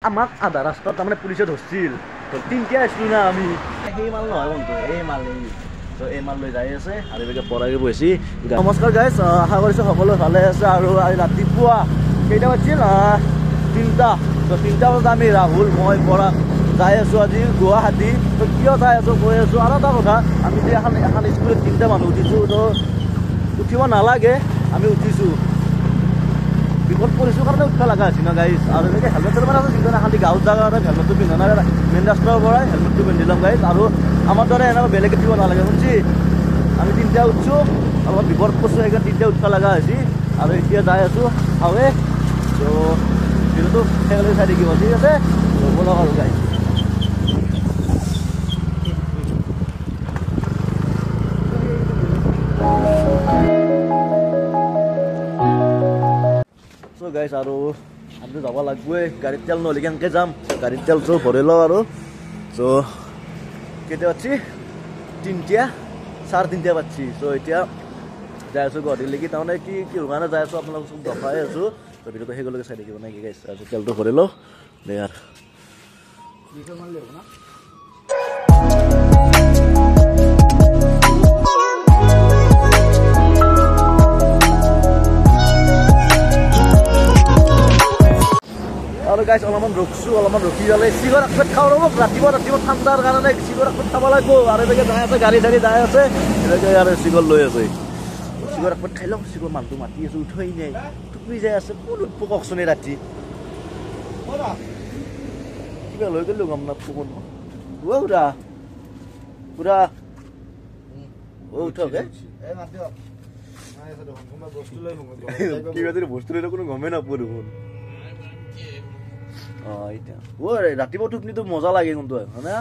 আমাক আধা ৰাস্তাত তাৰমানে পুলিচে ধৰছিল তিনিটা আছিলো না আমি সেই মাল নহয় বন্ধু এই মাল তো এই মাল লৈ যাই আছে আৰু এইভাগে পৰাগে বহিছি নমস্কাৰ গাইজ আশা কৰিছোঁ সকলো ভালে আছে আৰু আজি ৰাতিপুৱা কেইটা বাজিছিল 3টা তো 3টা বজাত আমি ৰাহুল মই পৰা যাই আছোঁ আজি গুৱাহাটী তো কিয় যাই আছোঁ গৈ আছোঁ আৰু এটা কথা আমি যে এখন স্কুলত 3টা মানুহ উঠিছোঁ তো উঠিব নালাগে আমি উঠিছোঁ বিপদ পৰিছোঁ কাৰণে উঠিব লগা হৈছে ন গাইজ আৰু এনেকৈ হেলমেট চেলমেট আছে কিন্তু খালি গাঁৱত যোৱাৰ কাৰণে হেলমেটটো পিন্ধা নাই মেইন ৰাস্তাৰ পৰাই হেলমেটটো পিন্ধি ল'ম গাইজ আৰু আমাৰ দ্বাৰা এনেকৈ বেলেগ উঠিব নালাগে শুনছি আমি 3টা উঠছোঁ অলপ বিপদ পৰিছোঁ সেইকাৰণে 3টা উঠিব লগা হৈছে আৰু এতিয়া যাই আছোঁ হাৱে তো ভিডিঅ'টো সেইকাৰণে চাই থাকিব ঠিক আছে ব'লক আৰু গাইজ গাইজ আৰু আমি যাব লাগবই গাড়ীত তেল নহ'লে কেনেকৈ যাম গাড়ীত তেলটো ভৰাই লওঁ আৰু চ' কেতিয়া পাচ্ছি 3টা 3:30 পাচ্ছি চ' এতিয়া যাই আছোঁ গুৱাহাটীলৈকে তাৰমানে কি কাৰণে যাই আছোঁ আপোনালোকক চব দেখাই আছোঁ ত' ভিডিঅ'টো সেইগলৈকে চাই থাকিব নেকি গাইজ আৰু তেলটো ভৰাই লওঁ দে আৰু আৰু গাইজ অলপমান ৰখছোঁ অলপমান ৰখি যালে চিগৰ আগত খাওঁ ৰ'ব ৰাতিপুৱা ঠাণ্ডাৰ কাৰণে চিগৰ আগত খাব লাগিব আৰু এনেকৈ যাই আছে গাড়ী চাড়ী যাই আছে এনেকৈ আৰু চিগৰ লৈ আছে চিগৰ আগত খাই লওঁ চিগৰ মানুহটো মাতি আছোঁ উঠোৱাই নাই টুপি যাই আছে কোন উঠব কওকচোন ৰাতি কিবা লৈ গ'লো গম নাপাব কোন পুৰা পুৰা উঠক কিবা যদি বস্তু লৈ কোনো গমেই নাপাব দেখোন ৰাতিপুৱা টোপনিটো মজা লাগে কিন্তু হয়নে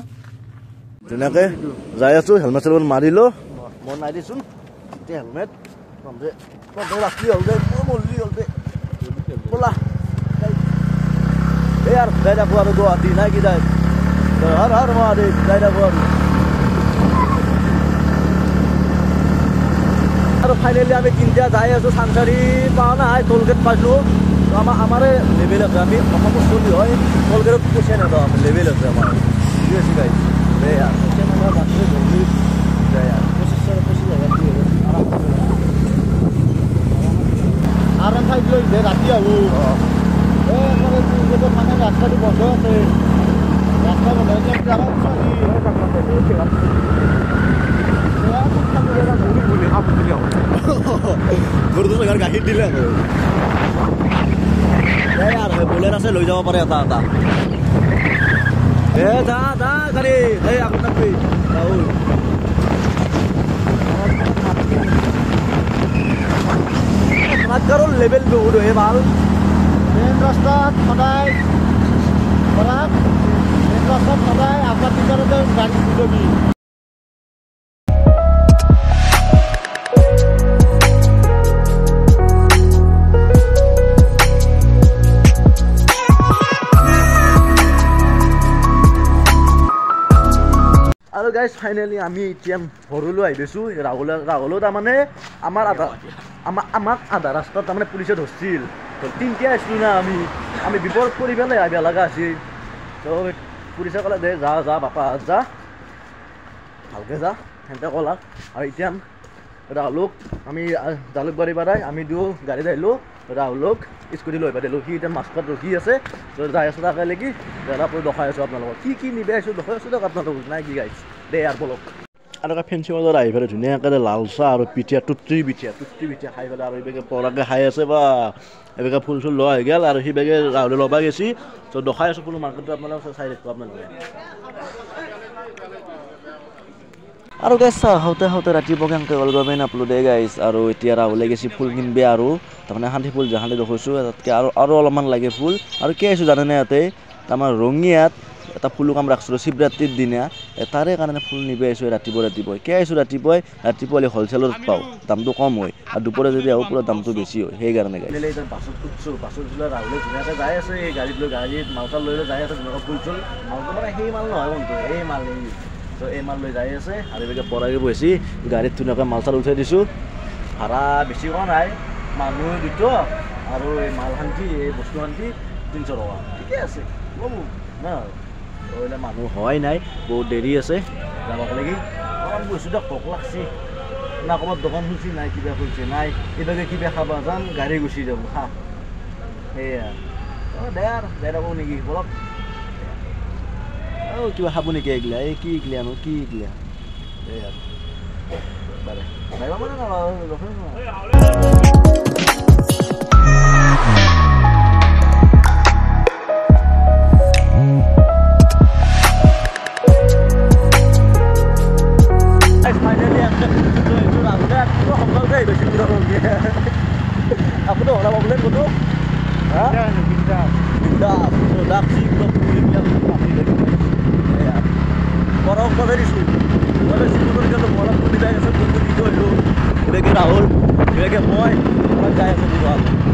ধুনীয়াকৈ যাই আছোঁ হেলমেট চেলমেট মাৰিলোঁ মই নাই দিছোন এতিয়া হেলমেট ৰাতি হ'ল দে মৰলি হ'ল দে ব'লা এই আৰু যাই থাকোঁ আৰু গুৱাহাটী নাই কি যায় হাৰ হাৰ মহাদেৱ যাই থাকোঁ আৰু ফাইনেলি আমি 3টা যাই আছোঁ চানচাৰী পাওঁ নাই টোলগেট পাইছোঁ আমাৰে লেভেল আছে আমি অসমৰ চলি হয় টোলগেটত পইচা নেদাওঁ আমি লেভেল আছে আমাৰ ঠিক আছে গাইজ জলদি যায় আৰু ঠাইত লৈ ৰাতি আহোঁ মানে ৰাস্তাটো বন্ধ আছে ৰাস্তা বন্ধ গাখীৰ দিলে আৰু বলেৰ আছে লৈ যাব পাৰে এটা এটা যা যা গাড়ী এই আপোনাৰ লেভেল বহুত হয় ভাল মেইন ৰাস্তাত সদায় আপোনাৰ টিচাৰতে গাড়ী উঠবি আৰু গাইজ ফাইনেলি আমি এতিয়া ঘৰলৈ আহি পাইছোঁ ৰাহুলো তাৰমানে আমাক আধা ৰাস্তাত তাৰমানে পুলিচে ধৰছিল তো 3টা আছিলোঁ না আমি বিপদ কৰি পেলাই আহিব লগা আছিল তো পুলিচে ক'লে দে যা বাপা যা ভালকৈ যা সেনেকৈ ক'লাক আৰু এতিয়া ৰাহুলক আমি জালুকবাৰী পৰাই আমি দিওঁ গাড়ীত আহিলোঁ ৰাহুলক স্কুটি লৈ পাতিলোঁ সি এতিয়া মাছখোৱাত ৰখি আছে তো যাই আছোঁ তাকে লাগি আপুনি দেখাই আছোঁ আপোনালোকক কি নিবে আছোঁ দেখাই আছোঁ দিয়ক আপোনালোকক নাই কি গাইছ দে আৰু বলক আৰু এটা ফেঞ্চি বজাৰ আহি পেলাই ধুনীয়াকৈ লাল চাহ আৰু পিঠা তুত্ৰি পিঠা খাই পেলাই আৰু এইভাগে পৰাকৈ খাই আছে বা এইভাগে ফুল চুল লোৱা হৈ গ'ল আৰু সেইভাগে ৰাহুলে ল'বা গেছি তো দেখাই আছোঁ ফুল মাৰ্কেটটো আপোনালোকে চাই দেখুৱাব আপোনালোকে আৰু গাইজ চাওঁতে ৰাতিপুৱা কেনেকৈ হ'ল গমেই নাপালোঁ দে গাইজ আৰু এতিয়া ৰাহুলে গেছি ফুল কিনবে আৰু তাৰমানে শান্তি ফুল জাহালি দেখাইছোঁ তাতকৈ আৰু অলপমান লাগে ফুল আৰু কি আহিছোঁ জানেনে ইয়াতে তাৰমানে ৰঙিয়াত এটা ফুলৰ কাম ৰাখিছিলোঁ শিৱৰাত্ৰিৰ দিনা তাৰে কাৰণে ফুল নিব আহিছোঁ ৰাতিপুৱাই কি আহিছোঁ ৰাতিপুৱালে হ'লচেলত পাওঁ দামটো কম হয় আৰু দুপৰীয়া যদি আহোঁ পুৰা দামটো বেছি হয় সেইকাৰণে বাছত উঠছোঁ বাছত ৰাহুলে ধুনীয়াকৈ যাই আছে এই গাড়ীত মাল চাল লৈ যাই আছে ধুনীয়াকৈ ফুল চুল মালটো মানে সেই মাল নহয় বন্ধু এই মাল তো এই মাল লৈ যাই আছে আৰু এইভাগে পৰাকৈ বহিছি গাড়ীত ধুনীয়াকৈ মাল চাল উঠাই দিছোঁ ভাড়া বেছি কোৱা নাই মানুহ দুটো আৰু এই মাল শান্তি এই বস্তু শান্তি 300 টকা ঠিকে আছে না ওইলে মানুহ হয় নাই বহুত দেৰি আছে যাবক লাগি অকণ গৈছোঁ দিয়ক ভোক লাগছি না ক'ৰবাত দোকান খুলছি নাই কিবা খুলছে নাই এইভাগে কিবা খাবা যাম গাড়ী গুচি যাব খা সেয়া দে আৰু যাই থাকোঁ নেকি বলক কিবা খাব নেকি এইগিলা এই কি এইগিলানো কি এইগিলা এই আৰু bare naik mana kalau dokter finally aku itu udah aku hafal deh besi kurang lagi aku tuh orang mobilnya kudu hah pindah sudah sih belum punya pasti lagi ya orang pada di sini ada sih kudu kalau orang kudu dia sebut kudu itu udah ke Rahul udah ke Moy orang kaya sebut